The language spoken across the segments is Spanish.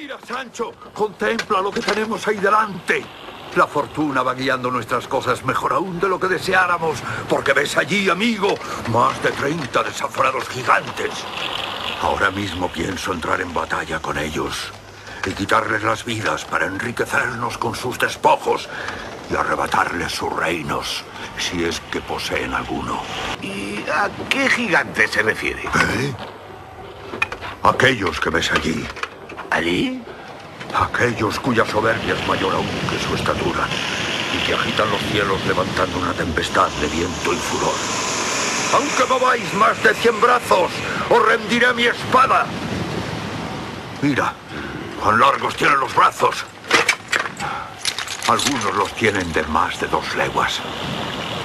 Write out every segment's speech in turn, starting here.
Mira, Sancho, contempla lo que tenemos ahí delante. La fortuna va guiando nuestras cosas mejor aún de lo que deseáramos, porque ves allí, amigo, más de 30 desaforados gigantes. Ahora mismo pienso entrar en batalla con ellos y quitarles las vidas para enriquecernos con sus despojos y arrebatarles sus reinos, si es que poseen alguno. ¿Y a qué gigante se refiere? ¿Eh? Aquellos que ves allí. ¿Allí? Aquellos cuya soberbia es mayor aún que su estatura y que agitan los cielos levantando una tempestad de viento y furor. Aunque mováis más de 100 brazos, os rendiré mi espada. Mira, cuán largos tienen los brazos. Algunos los tienen de más de 2 leguas.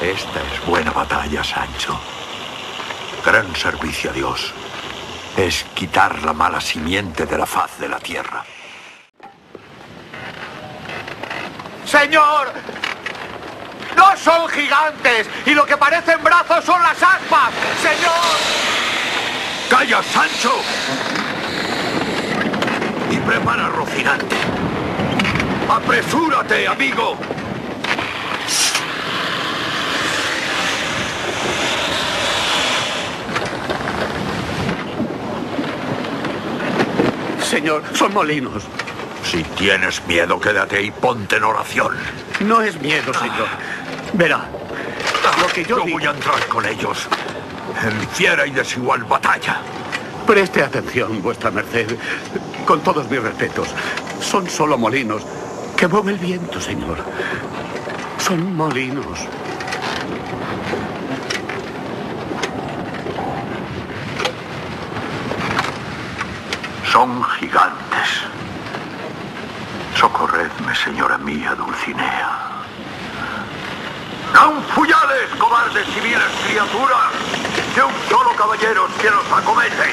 Esta es buena batalla, Sancho. Gran servicio a Dios. Es quitar la mala simiente de la faz de la tierra. ¡Señor! ¡No son gigantes! ¡Y lo que parecen brazos son las aspas! ¡Señor! ¡Calla, Sancho! Y prepara Rocinante. ¡Apresúrate, amigo! Señor, son molinos. Si tienes miedo, quédate y ponte en oración. No es miedo, señor. Verá, lo que yo digo... voy a entrar con ellos en fiera y desigual batalla. Preste atención, vuestra merced. Con todos mis respetos, son solo molinos que mueve el viento, señor. Son molinos. Son gigantes. Socorredme, señora mía, Dulcinea. ¡Non fuyades, cobardes y viles criaturas! ¡Que un solo caballero es quien os acomete!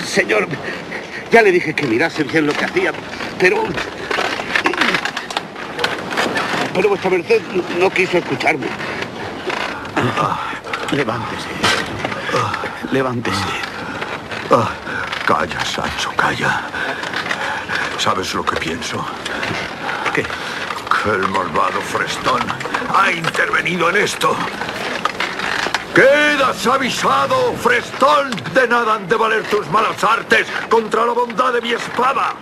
Señor, ya le dije que mirase bien lo que hacía, pero vuestra merced no quiso escucharme. Levántese. Levántese. Calla, Sancho, calla. ¿Sabes lo que pienso? ¿Qué? Que el malvado Frestón ha intervenido en esto. ¡Quedas avisado, Frestón! De nada han de valer tus malas artes contra la bondad de mi espada.